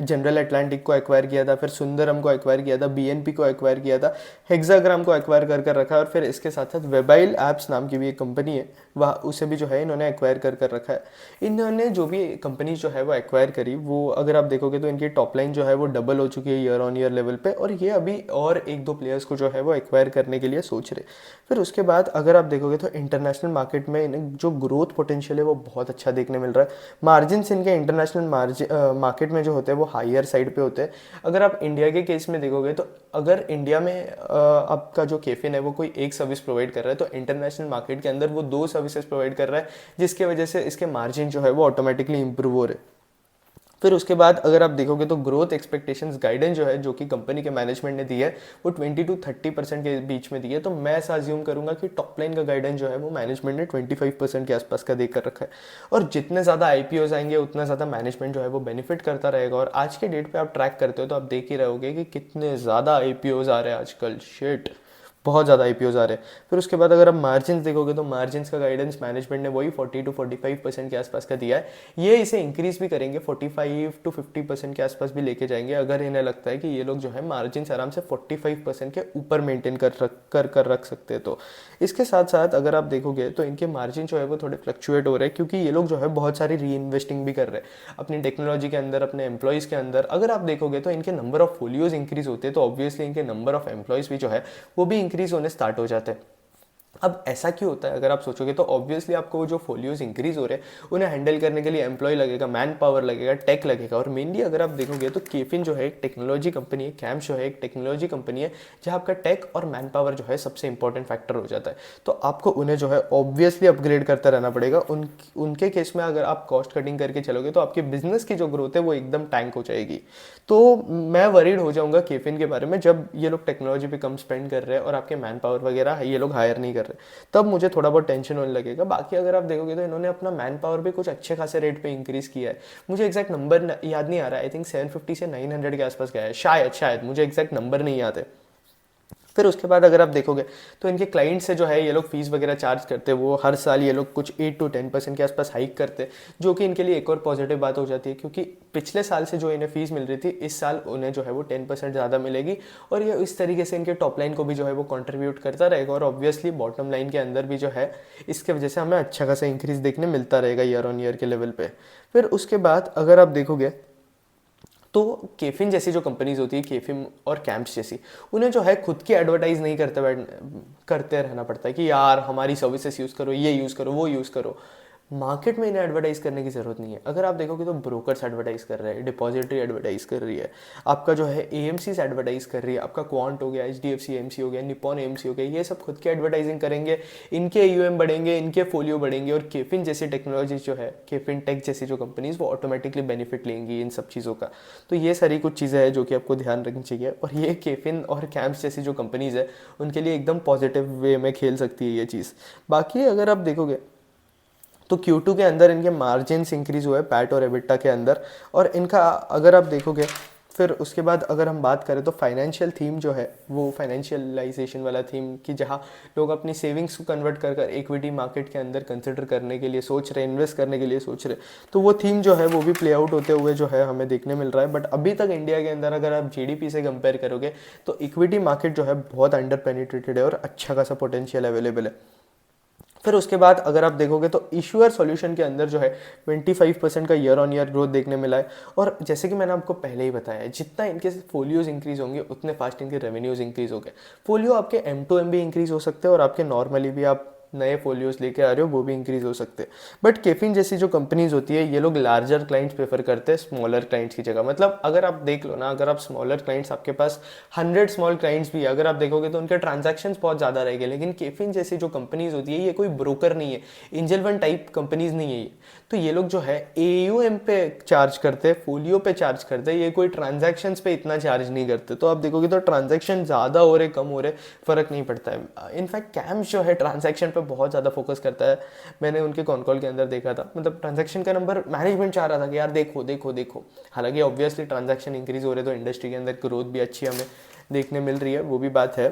जनरल अटलांटिक को एक्वायर किया था, फिर सुंदरम को एक्वायर किया था, BNP को एक्वायर किया था, हेक्साग्राम को एक्वायर कर रखा है। और फिर इसके साथ साथ वेबाइल एप्स नाम की भी एक कंपनी है, वह उसे भी जो है इन्होंने एक्वायर कर रखा है। इन्होंने जो भी कंपनी जो है वो एक्वायर करी, वो अगर आप देखोगे तो इनकी टॉप लाइन जो है वो डबल हो चुकी है ईयर ऑन ईयर लेवल पे, और ये अभी और 1-2 प्लेयर्स को जो है वो एक्वायर करने के लिए सोच रहे। फिर उसके बाद अगर आप देखोगे तो इंटरनेशनल मार्केट में इन्हें जो ग्रोथ पोटेंशियल है वो बहुत अच्छा देखने मिल रहा है। मार्जिन इनके इंटरनेशनल मार्केट में जो होते हैं वो हायर साइड पे होते हैं। अगर आप इंडिया के केस में देखोगे तो अगर इंडिया में आपका जो केफिन है वो कोई एक सर्विस प्रोवाइड कर रहा है, तो इंटरनेशनल मार्केट के अंदर वो 2 सर्विसेज प्रोवाइड कर रहा है, जिसकी वजह से इसके मार्जिन जो है वो ऑटोमेटिकली इंप्रूव हो रहे हैं। फिर उसके बाद अगर आप देखोगे तो ग्रोथ एक्सपेक्टेशंस गाइडेंस जो है, जो कि कंपनी के मैनेजमेंट ने दी है, वो 20-30% के बीच में दी है। तो मैं ऐसा अज्यूम करूंगा कि टॉप लाइन का गाइडेंस जो है वो मैनेजमेंट ने 25% के आसपास का देकर रखा है। और जितने ज़्यादा IPOs आएंगे उतना ज़्यादा मैनेजमेंट जो है वो बेनिफिट करता रहेगा। और आज के डेट पर आप ट्रैक करते हो तो आप देख ही रहोगे कि कितने ज़्यादा IPOs आ रहे हैं आजकल, शिट बहुत ज़्यादा IPOs आ रहे हैं। फिर उसके बाद अगर आप मार्जिन देखोगे तो मार्जिन का गाइडेंस मैनेजमेंट ने वही 40-45% के आसपास का दिया है। ये इसे इंक्रीज भी करेंगे, 45-50% के आसपास भी लेके जाएंगे, अगर इन्हें लगता है कि ये लोग जो है मार्जिन आराम से 45% के ऊपर मेंटेन कर रख सकते हैं। तो इसके साथ साथ अगर आप देखोगे तो इनके मार्जिन जो है वो थोड़े फ्लक्चुएट हो रहे हैं, क्योंकि ये लोग जो है बहुत सारी री इन्वेस्टिंग भी कर रहे हैं अपनी टेक्नोलॉजी के अंदर, अपने एम्प्लॉयज़ के अंदर। अगर आप देखोगे तो इनके नंबर ऑफ फोलियोज इंक्रीज होते हैं, तो ऑब्वियसली इनके नंबर ऑफ एम्प्लॉयज़ भी जो है वो भी इंक्रीज होने स्टार्ट हो जाते हैं। अब ऐसा क्यों होता है अगर आप सोचोगे तो ऑब्वियसली आपको वो जो फोलियोज इंक्रीज हो रहे हैं उन्हें हैंडल करने के लिए एम्प्लॉय लगेगा, मैन पावर लगेगा, टेक लगेगा। और मेनली अगर आप देखोगे तो केफिन जो है एक टेक्नोलॉजी कंपनी है, कैम्स जो है एक टेक्नोलॉजी कंपनी है, जहाँ आपका टेक और मैन पावर जो है सबसे इंपॉर्टेंट फैक्टर हो जाता है। तो आपको उन्हें जो है ऑब्वियसली अपग्रेड करता रहना पड़ेगा। उनके केस में अगर आप कॉस्ट कटिंग करके चलोगे तो आपके बिजनेस की जो ग्रोथ है वो एकदम टैंक हो जाएगी। तो मैं वरीड हो जाऊंगा केफिन के बारे में जब ये लोग टेक्नोलॉजी पे कम स्पेंड कर रहे हैं और आपके मैन पावर वगैरह ये लोग हायर नहीं कर रहे, तब मुझे थोड़ा बहुत टेंशन होने लगेगा। बाकी अगर आप देखोगे तो इन्होंने अपना मैन पावर भी कुछ अच्छे खासे रेट पे इंक्रीज किया है। मुझे एग्जैक्ट नंबर याद नहीं आ रहा है, आई थिंक 750 से 900 के आसपास गया है, शायद मुझे एग्जैक्ट नंबर नहीं याद है। फिर उसके बाद अगर आप देखोगे तो इनके क्लाइंट से जो है ये लोग फीस वगैरह चार्ज करते हैं, वो हर साल ये लोग कुछ 8 to 10% के आसपास हाइक करते हैं, जो कि इनके लिए एक और पॉजिटिव बात हो जाती है, क्योंकि पिछले साल से जो इन्हें फीस मिल रही थी इस साल उन्हें जो है वो 10% ज़्यादा मिलेगी। और ये इस तरीके से इनके टॉप लाइन को भी जो है वो कंट्रीब्यूट करता रहेगा और ऑब्वियसली बॉटम लाइन के अंदर भी जो है इसके वजह से हमें अच्छा खासा इंक्रीज देखने मिलता रहेगा ईयर ऑन ईयर के लेवल पे। फिर उसके बाद अगर आप देखोगे तो केफिन जैसी जो कंपनीज होती है, केफिन और कैंप्स जैसी, उन्हें जो है खुद की एडवर्टाइज नहीं करते रहना पड़ता है कि यार हमारी सर्विसेज यूज़ करो, ये यूज़ करो, वो यूज़ करो। मार्केट में इन्हें एडवर्टाइज करने की ज़रूरत नहीं है। अगर आप देखोगे तो ब्रोकर्स एडवर्टाइज कर रहे हैं, डिपॉजिटरी एडवर्टाइज कर रही है, आपका जो है एएमसीज एडवर्टाइज कर रही है, आपका क्वांट हो गया, एचडीएफसी एएमसी हो गया, निपॉन एएमसी हो गया, ये सब खुद की एडवर्टाइजिंग करेंगे, इनके एयूएम बढ़ेंगे, इनके फोलियो बढ़ेंगे। और केफिन जैसी टेक्नोलॉजी जो है, केफिन टेक जैसी जो कंपनीज, वो ऑटोमेटिकली बेनिफिट लेंगी इन सब चीज़ों का। तो ये सारी कुछ चीज़ें हैं जो कि आपको ध्यान रखनी चाहिए। और ये केफिन और कैम्प्स जैसी जो कंपनीज है उनके लिए एकदम पॉजिटिव वे में खेल सकती है ये चीज़। बाकी अगर आप देखोगे तो Q2 के अंदर इनके मार्जिन्स इंक्रीज हुए पैट और एबिटा के अंदर। और इनका अगर आप देखोगे फिर उसके बाद अगर हम बात करें तो फाइनेंशियल थीम जो है वो फाइनेंशियलाइजेशन वाला थीम, कि जहाँ लोग अपनी सेविंग्स को कन्वर्ट कर कर इक्विटी मार्केट के अंदर कंसिडर करने के लिए सोच रहे, इन्वेस्ट करने के लिए सोच रहे, तो वो थीम जो है वो भी प्ले आउट होते हुए जो है हमें देखने मिल रहा है। बट अभी तक इंडिया के अंदर अगर आप जीडीपी से कंपेयर करोगे तो इक्विटी मार्केट जो है बहुत अंडर पेनिट्रेटेड है और अच्छा खासा पोटेंशियल अवेलेबल है। फिर उसके बाद अगर आप देखोगे तो इशूअर सॉल्यूशन के अंदर जो है 25% का ईयर ऑन ईयर ग्रोथ देखने मिला है। और जैसे कि मैंने आपको पहले ही बताया है, जितना इनके फोलियोज इंक्रीज होंगे उतने फास्ट इनके रेवेन्यूज इंक्रीज होंगे। फोलियो आपके M2M भी इंक्रीज हो सकते हैं और आपके नॉर्मली भी आप नए फोलियोज लेके आ रहे हो वो भी इंक्रीज हो सकते हैं। बट केफिन जैसी जो कंपनीज होती है ये लोग लार्जर क्लाइंट्स प्रेफर करते हैं स्मॉलर क्लाइंट्स की जगह। मतलब अगर आप देख लो ना, अगर आप स्मॉलर क्लाइंट्स, आपके पास 100 स्मॉल क्लाइंट्स भी है, अगर आप देखोगे तो उनके ट्रांजैक्शंस बहुत ज़्यादा रहेंगे। लेकिन केफिन जैसी जो कंपनीज होती है ये कोई ब्रोकर नहीं है, एंजल वन टाइप कंपनीज नहीं है ये। तो ये लोग जो है AUM पे चार्ज करते हैं, फोलियो पे चार्ज करते हैं, ये कोई ट्रांजैक्शंस पे इतना चार्ज नहीं करते। तो आप देखोगे तो ट्रांजैक्शन ज़्यादा हो रहे कम हो रहे फर्क नहीं पड़ता है। इनफैक्ट कैम्स जो है ट्रांजैक्शन पे बहुत ज़्यादा फोकस करता है। मैंने उनके कॉन कॉल के अंदर देखा था, मतलब ट्रांजैक्शन का नंबर मैनेजमेंट चाह रहा था कि यार देखो देखो देखो। हालांकि ऑब्वियसली ट्रांजैक्शन इंक्रीज हो रहे तो इंडस्ट्री के अंदर ग्रोथ भी अच्छी हमें देखने मिल रही है, वो भी बात है।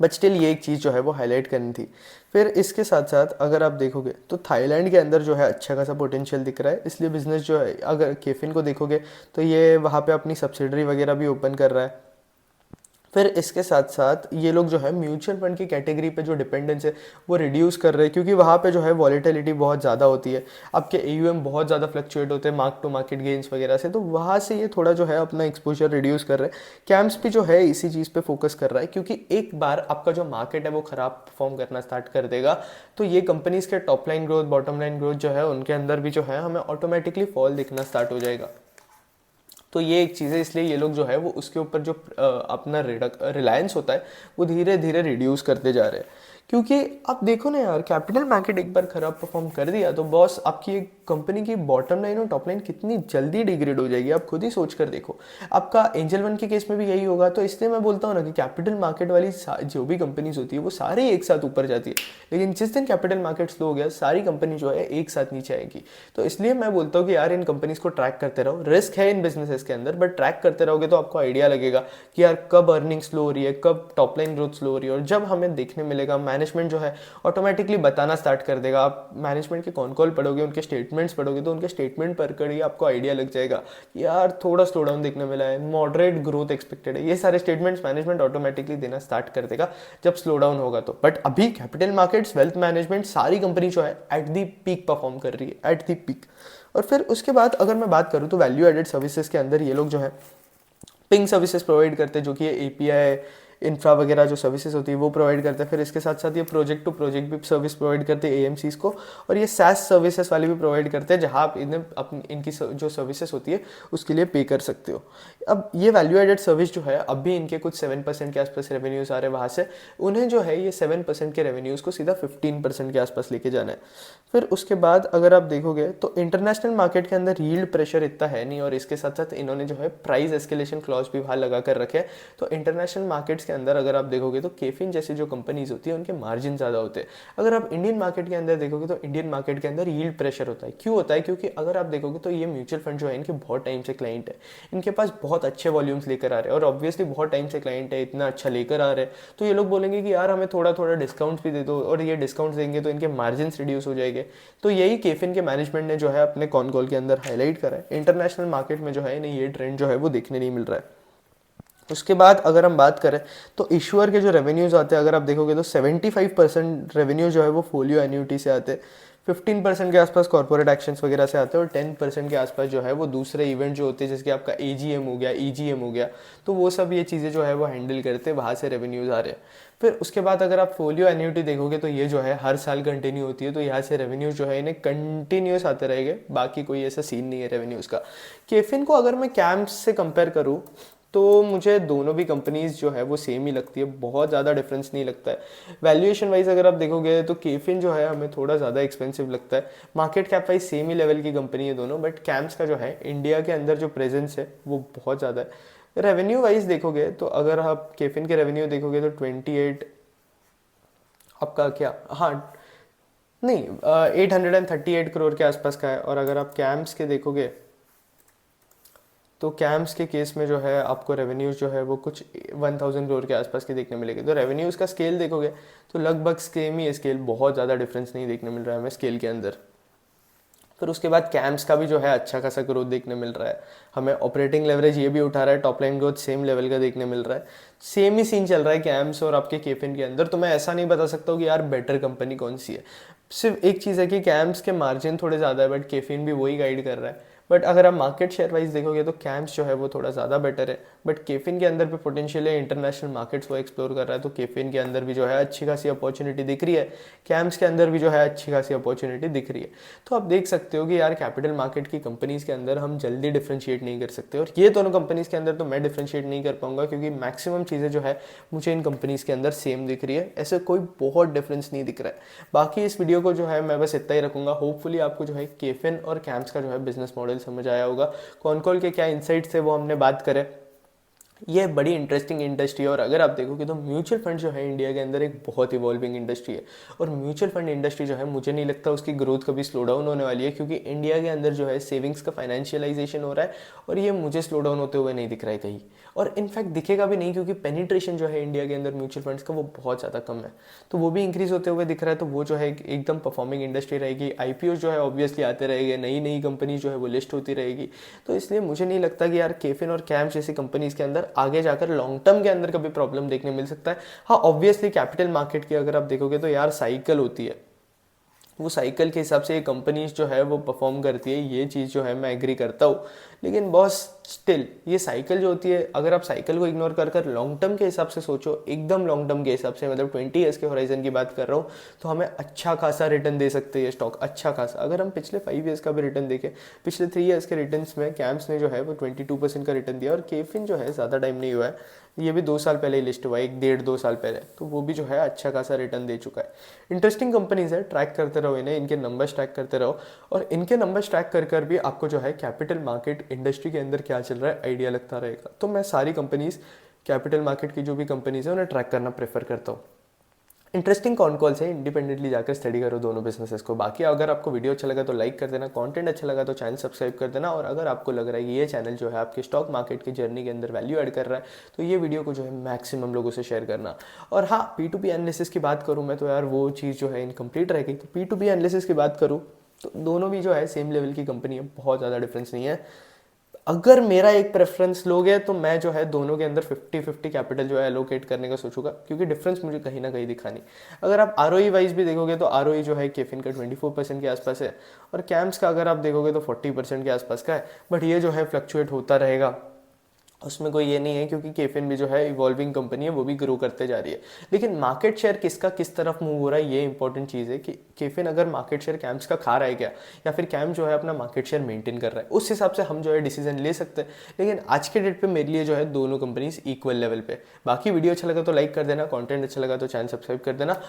बट स्टिल ये एक चीज़ जो है वो हाईलाइट करनी थी। फिर इसके साथ साथ अगर आप देखोगे तो थाईलैंड के अंदर जो है अच्छा खासा पोटेंशियल दिख रहा है, इसलिए बिजनेस जो है, अगर केफिन को देखोगे तो ये वहाँ पे अपनी सब्सिडरी वगैरह भी ओपन कर रहा है। फिर इसके साथ साथ ये लोग जो है म्यूचुअल फंड की कैटेगरी पे जो डिपेंडेंस है वो रिड्यूस कर रहे हैं, क्योंकि वहाँ पे जो है वॉलेटिलिटी बहुत ज़्यादा होती है, आपके AUM बहुत ज़्यादा फ्लक्चुएट होते हैं मार्क टू मार्केट गेंस वगैरह से। तो वहाँ से ये थोड़ा जो है अपना एक्सपोजर रिड्यूस कर रहे हैं। कैम्प्स भी जो है इसी चीज़ पे फोकस कर रहा है, क्योंकि एक बार आपका जो मार्केट है वो ख़राब परफॉर्म करना स्टार्ट कर देगा तो ये कंपनीज़ के top line growth, bottom line growth जो है उनके अंदर भी जो है हमें ऑटोमेटिकली फॉल दिखना स्टार्ट हो जाएगा। तो ये एक चीज़ है, इसलिए ये लोग जो है वो उसके ऊपर जो अपना रिलायंस होता है वो धीरे धीरे रिड्यूस करते जा रहे हैं। क्योंकि आप देखो ना यार, कैपिटल मार्केट एक बार खराब परफॉर्म कर दिया तो बॉस आपकी एक कंपनी की बॉटम लाइन और टॉप लाइन कितनी जल्दी डिग्रेड हो जाएगी, आप खुद ही सोच कर देखो। आपका एंजल वन के केस में भी यही होगा। तो इसलिए मैं बोलता हूँ ना कि कैपिटल मार्केट वाली जो भी कंपनीज होती है वो सारी एक साथ ऊपर जाती है, लेकिन जिस दिन कैपिटल मार्केट स्लो हो गया सारी कंपनी जो है एक साथ नीचे आएगी। तो इसलिए मैं बोलता हूँ कि यार इन कंपनीज को ट्रैक करते रहो। रिस्क है इन बिजनेसेस के अंदर, बट ट्रैक करते रहोगे तो आपको आइडिया लगेगा कि यार कब अर्निंग स्लो हो रही है, कब टॉप लाइन ग्रोथ स्लो हो रही है। और जब हमें देखने मिलेगा, मैनेजमेंट जो है ऑटोमेटिकली बताना स्टार्ट कर देगा। आप मैनेजमेंट के कॉन कॉल पढ़ोगे, उनके स्टेटमेंट्स पढ़ोगे तो उनके स्टेटमेंट पढ़कर ही आपको आइडिया लग जाएगा कि यार थोड़ा स्लो डाउन देखने मिला है, मॉडरेट ग्रोथ एक्सपेक्टेड है। ये सारे स्टेटमेंट्स मैनेजमेंट ऑटोमेटिकली देना स्टार्ट कर देगा जब स्लो डाउन होगा तो। बट अभी कैपिटल मार्केट्स, वेल्थ मैनेजमेंट, सारी कंपनी जो है एट दी पीक परफॉर्म कर रही है, एट दी पीक। और फिर उसके बाद अगर मैं बात करूँ तो वैल्यू एडेड सर्विसेज के अंदर ये लोग जो है पिंग सर्विसेज प्रोवाइड करते हैं, जो कि API इंफ्रा वगैरह जो सर्विसेज होती है वो प्रोवाइड करते हैं। फिर इसके साथ साथ ये प्रोजेक्ट टू प्रोजेक्ट भी सर्विस प्रोवाइड करते हैं एएमसीज को, और ये सैस सर्विसेज वाले भी प्रोवाइड करते हैं जहाँ आप इन्हें अपनी इनकी जो सर्विसेज होती है उसके लिए पे कर सकते हो। अब ये वैल्यू एडेड सर्विस जो है, अब भी इनके कुछ 7% के आसपास रेवेन्यूज आ रहे हैं वहाँ से, उन्हें जो है ये 7% के रेवेन्यूज़ को सीधा 15% के आसपास लेके जाना है। फिर उसके बाद अगर आप देखोगे तो इंटरनेशनल मार्केट के अंदर यील्ड प्रेशर इतना है नहीं, और इसके साथ साथ इन्होंने जो है प्राइस एस्केलेशन क्लॉज भी वहाँ लगा कर रखे हैं। तो इंटरनेशनल मार्केट्स के अंदर अगर आप देखोगे तो केफिन जैसी जो कंपनीज होती है उनके मार्जिन ज़्यादा होते हैं। अगर आप इंडियन मार्केट के अंदर देखोगे तो इंडियन मार्केट के अंदर यील्ड प्रेशर होता है। क्यों होता है? क्योंकि अगर आप देखोगे तो ये म्यूचुअल फंड जो है इनके बहुत टाइम से क्लाइंट है, इनके पास बहुत अच्छे वॉल्यूम्स लेकर आ रहे हैं, और ऑब्वियसली बहुत टाइम से क्लाइंट है, इतना अच्छा लेकर आ रहे हैं, तो ये लोग बोलेंगे कि यार हमें थोड़ा थोड़ा डिस्काउंट्स भी दे दो, और ये डिस्काउंट्स देंगे तो इनके मार्जिन रिड्यूस हो जाएंगे। तो यही केफिन के मैनेजमेंट ने जो है अपने कॉन कॉल के अंदर हाईलाइट करा है। इंटरनेशनल मार्केट में जो है इन्हें ये ट्रेंड जो है वो देखने नहीं मिल रहा है। उसके बाद अगर हम बात करें तो इशूअर के जो रेवेन्यूज आते हैं, अगर आप देखोगे तो 75% रेवेन्यू जो है वो फोलियो एन्यूटी से आते हैं, 15% के आसपास कॉर्पोरेट एक्शंस वगैरह से आते हैं, और 10% के आसपास जो है वो दूसरे इवेंट जो होते हैं जैसे कि आपका एजीएम हो गया, ईजीएम हो गया, तो वो सब ये चीज़ें जो है वो हैंडल करते हैं, वहाँ से रेवेन्यूज़ आ रहे हैं। फिर उसके बाद अगर आप फोलियो एन्यूटी देखोगे तो ये जो है हर साल कंटिन्यू होती है, तो यहाँ से रेवेन्यूज जो है इन्हें कंटिन्यूस आते रहेंगे, बाकी कोई ऐसा सीन नहीं है रेवेन्यूज़ का। केफिन को अगर मैं कैम्प्स से कंपेयर करूँ तो मुझे दोनों भी कंपनीज जो है वो सेम ही लगती है, बहुत ज़्यादा डिफरेंस नहीं लगता है। वैल्यूएशन वाइज अगर आप देखोगे तो केफिन जो है हमें थोड़ा ज़्यादा एक्सपेंसिव लगता है, मार्केट कैप वाइज सेम ही लेवल की कंपनी है दोनों, बट कैम्प्स का जो है इंडिया के अंदर जो प्रेजेंस है वो बहुत ज़्यादा है। रेवेन्यू वाइज देखोगे तो अगर आप केफिन के रेवेन्यू देखोगे तो 28 आपका क्या, हाँ नहीं 838 करोड़ के आसपास का है, और अगर आप कैम्प्स के देखोगे तो कैम्प्स के केस में जो है आपको रेवेन्यूज जो है वो कुछ 1000 करोड़ के आसपास की देखने मिलेगी। तो रेवेन्यूज़ का स्केल देखोगे तो लगभग सेम ही है स्केल, बहुत ज़्यादा डिफरेंस नहीं देखने मिल रहा है हमें स्केल के अंदर। फिर उसके बाद कैम्प्स का भी जो है अच्छा खासा ग्रोथ देखने मिल रहा है हमें, ऑपरेटिंग लेवरेज ये भी उठा रहा है, top line growth same level का देखने मिल रहा है। सेम ही सीन चल रहा है कैम्प्स और आपके केफिन के अंदर, तो मैं ऐसा नहीं बता सकता हूँ कि यार बेटर कंपनी कौन सी है। सिर्फ एक चीज़ है कि कैम्प्स के मार्जिन थोड़े ज़्यादा है, बट केफिन भी वही गाइड कर रहा है। बट अगर आप मार्केट शेयर वाइज देखोगे तो कैम्प्स जो है वो थोड़ा ज़्यादा बेटर है, बट केफिन के अंदर भी पोटेंशियल है, इंटरनेशनल मार्केट्स वो एक्सप्लोर कर रहा है, तो केफिन के अंदर भी जो है अच्छी खासी अपॉर्चुनिटी दिख रही है, कैम्प्स के अंदर भी जो है अच्छी खासी अपॉर्चुनिटी दिख रही है। तो आप देख सकते हो कि यार कैपिटल मार्केट की कंपनीज के अंदर हम जल्दी डिफ्रेंशिएट नहीं कर सकते, और ये दोनों कंपनीज के अंदर तो मैं डिफ्रेंशिएट नहीं कर पाऊंगा, क्योंकि मैक्सिमम चीज़ें जो है मुझे इन कंपनीज के अंदर सेम दिख रही है, ऐसे कोई बहुत डिफरेंस नहीं दिख रहा है। बाकी इस वीडियो को जो है मैं बस इतना ही रखूंगा, होपफुली आपको जो है केफिन और कैम्प्स का जो है बिजनेस मॉडल समझ आया होगा, कॉन कॉल के क्या इनसाइट्स थे वो हमने बात करें। ये बड़ी इंटरेस्टिंग इंडस्ट्री है, और अगर आप देखोगे तो म्यूचुअल फंड जो है इंडिया के अंदर एक बहुत इवॉल्विंग इंडस्ट्री है, और म्यूचुअल फंड इंडस्ट्री जो है मुझे नहीं लगता उसकी ग्रोथ कभी स्लो डाउन होने वाली है, क्योंकि इंडिया के अंदर जो है सेविंग्स का फाइनेंशियलाइजेशन हो रहा है, और ये मुझे स्लो डाउन होते हुए नहीं दिख रहा है कहीं, और इनफैक्ट दिखेगा भी नहीं, क्योंकि पेनिट्रेशन जो है इंडिया के अंदर म्यूचुअल फंड्स का वो बहुत ज़्यादा कम है, तो वो भी इंक्रीज होते हुए दिख रहा है। तो वो जो है एकदम परफॉर्मिंग इंडस्ट्री रहेगी, आईपीओ जो है ऑब्वियसली आते रहेंगे, नई नई कंपनी जो है वो लिस्ट होती रहेगी, तो इसलिए मुझे नहीं लगता कि यार केफिन और कैम्प जैसी कंपनीज के अंदर आगे जाकर लॉन्ग टर्म के अंदर कभी प्रॉब्लम देखने मिल सकता है। हाँ ऑब्वियसली कैपिटल मार्केट की अगर आप देखोगे तो यार साइकिल होती है, वो साइकिल के हिसाब से ये कंपनीज जो है वो परफॉर्म करती है, ये चीज़ जो है मैं एग्री करता हूँ, लेकिन बॉस स्टिल ये साइकिल जो होती है, अगर आप साइकिल को इग्नोर कर कर लॉन्ग टर्म के हिसाब से सोचो, एकदम लॉन्ग टर्म के हिसाब से, मतलब 20 ईयर्स के होराइजन की बात कर रहा हूँ, तो हमें अच्छा खासा रिटर्न दे सकते हैं ये स्टॉक, अच्छा खासा। अगर हम पिछले 5 ईयर्स का भी रिटर्न देखें, पिछले 3 ईयर्स के रिटर्न में कैम्प्स ने जो है वो 22% का रिटर्न दिया, और केफिन जो है ज़्यादा टाइम नहीं हुआ है, ये भी 2 साल पहले ही लिस्ट हुआ है, 1-1.5-2 साल पहले, तो वो भी जो है अच्छा खासा रिटर्न दे चुका है। इंटरेस्टिंग कंपनीज है, ट्रैक करते रहो इन्हें, इनके नंबर्स ट्रैक करते रहो, और इनके नंबर्स ट्रैक कर कर भी आपको जो है कैपिटल मार्केट इंडस्ट्री के अंदर क्या चल रहा है आइडिया लगता रहेगा। तो मैं सारी कंपनीज, कैपिटल मार्केट की जो भी कंपनीज है उन्हें ट्रैक करना प्रेफर करता हूँ। इंटरेस्टिंग कॉन कॉल्स है, इंडिपेंडेंटली जाकर स्टडी करो दोनों बिजनेसेस को। बाकी अगर आपको वीडियो अच्छा लगा तो लाइक कर देना, कंटेंट अच्छा लगा तो चैनल सब्सक्राइब कर देना, और अगर आपको लग रहा है कि ये चैनल जो है आपके स्टॉक मार्केट की जर्नी के अंदर वैल्यू ऐड कर रहा है, तो ये वीडियो को जो है मैक्सिमम लोगों से शेयर करना। और हाँ, P2P एनालिसिस की बात करूँ मैं तो यार वो चीज़ जो है इनकम्प्लीट रह गई, तो P2P एनालिसिस की बात करूँ तो दोनों भी जो है सेम लेवल की कंपनी है, बहुत ज़्यादा डिफरेंस नहीं है। अगर मेरा एक प्रेफरेंस लोगे तो मैं जो है दोनों के अंदर 50-50 कैपिटल जो है एलोकेट करने का सोचूंगा, क्योंकि डिफरेंस मुझे कहीं ना कहीं दिखा नहीं। अगर आप आरओई वाइज भी देखोगे तो आरओई जो है केफिन का 24% के आसपास है, और कैम्प्स का अगर आप देखोगे तो 40% के आसपास का है, बट ये जो है फ्लक्चुएट होता रहेगा, उसमें कोई ये नहीं है, क्योंकि केफिन भी जो है इवॉल्विंग कंपनी है, वो भी ग्रो करते जा रही है। लेकिन मार्केट शेयर किसका किस तरफ मूव हो रहा है, ये इंपॉर्टेंट चीज़ है कि केफिन अगर मार्केट शेयर कैम्स का खा रहा है क्या, या फिर कैम जो है अपना मार्केट शेयर मेंटेन कर रहा है, उस हिसाब से हम जो है डिसीजन ले सकते हैं। लेकिन आज के डेट पे मेरे लिए जो है दोनों कंपनीज इक्वल लेवल पे। बाकी वीडियो अच्छा लगा तो लाइक कर देना, कंटेंट अच्छा लगा तो चैनल सब्सक्राइब कर देना।